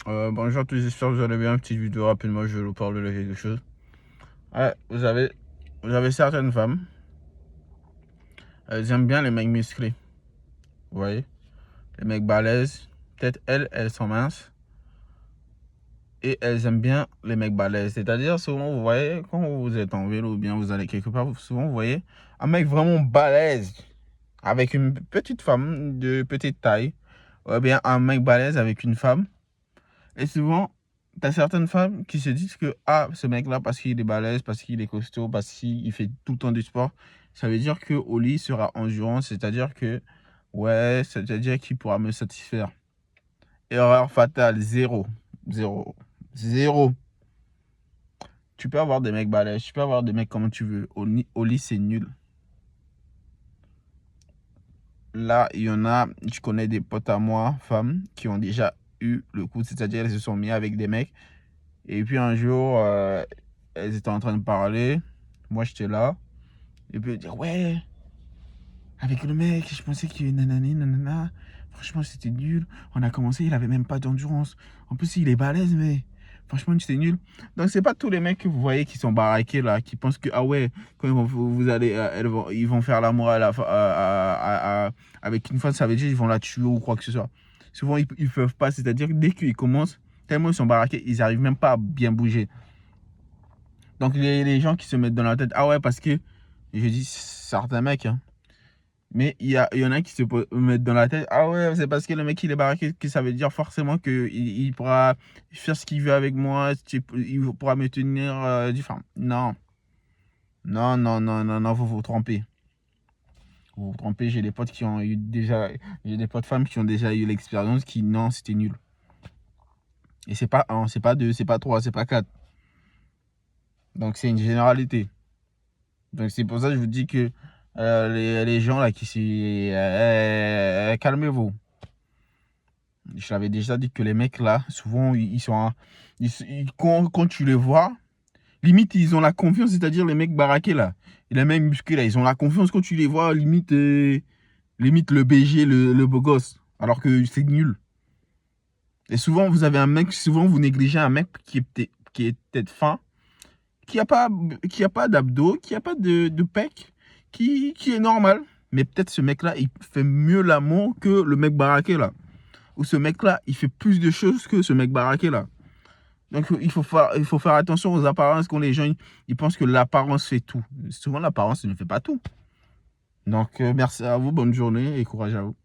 Bonjour à tous, j'espère que vous allez bien. Petite vidéo rapidement, je vais vous parler de quelque chose. Ouais, vous avez certaines femmes, elles aiment bien les mecs musclés. Vous voyez, les mecs balèzes. Peut-être elles sont minces. Et elles aiment bien les mecs balèzes. C'est-à-dire, souvent, vous voyez, quand vous êtes en vélo ou bien vous allez quelque part, souvent, vous voyez un mec vraiment balèze avec une petite femme de petite taille. Ou bien un mec balèze avec une femme. Et souvent, t'as certaines femmes qui se disent que ah, ce mec-là, parce qu'il est balèze, parce qu'il est costaud, parce qu'il fait tout le temps du sport, ça veut dire qu'au lit, il sera endurant, c'est-à-dire que, ouais, c'est-à-dire qu'il pourra me satisfaire. Erreur fatale, zéro. Zéro. Zéro. Tu peux avoir des mecs balèzes, tu peux avoir des mecs comme tu veux. Au lit, c'est nul. Là, il y en a, je connais des potes à moi, femmes, qui ont déjà eu le coup, c'est-à-dire elles se sont mis avec des mecs. Et puis un jour, elles étaient en train de parler. Moi, j'étais là. Et puis, elles disaient, ouais, avec le mec, je pensais qu'il nanani, nanana. Franchement, c'était nul. On a commencé, il avait même pas d'endurance. En plus, il est balèze, mais franchement, c'était nul. Donc, c'est pas tous les mecs que vous voyez qui sont baraqués là, qui pensent que, ah ouais, quand vous allez, ils vont faire l'amour avec une femme, ça veut dire qu'ils vont la tuer ou quoi que ce soit. Souvent, ils peuvent pas. C'est-à-dire que dès qu'ils commencent, tellement ils sont baraqués, ils arrivent même pas à bien bouger. Donc les gens qui se mettent dans la tête, ah ouais, parce que, je dis certains mecs, hein, mais il y en a qui se mettent dans la tête, ah ouais, c'est parce que le mec il est baraqué que ça veut dire forcément qu'il pourra faire ce qu'il veut avec moi, il pourra me tenir différent. Non, non, non, non, non, non, vous vous trompez. Vous vous trompez, j'ai des potes qui ont eu déjà, j'ai des potes femmes qui ont déjà eu l'expérience qui, non, c'était nul. Et c'est pas un, c'est pas deux, c'est pas trois, c'est pas quatre. Donc c'est une généralité. Donc c'est pour ça que je vous dis que les gens là qui calmez-vous. Je l'avais déjà dit que les mecs là, souvent ils sont quand tu les vois, limite ils ont la confiance, c'est-à-dire les mecs baraqués là, et les mecs musclés là, ils ont la confiance quand tu les vois, limite limite le BG, le beau gosse, alors que c'est nul. Et souvent vous avez un mec, souvent vous négligez un mec qui est peut-être fin, qui a pas d'abdos, qui a pas de pec, qui est normal. Mais peut-être ce mec-là, il fait mieux l'amour que le mec baraqué là. Ou ce mec-là, il fait plus de choses que ce mec baraqué là. Donc il faut faire attention aux apparences quand les gens ils pensent que l'apparence fait tout. Souvent l'apparence ne fait pas tout. Donc merci à vous, bonne journée et courage à vous.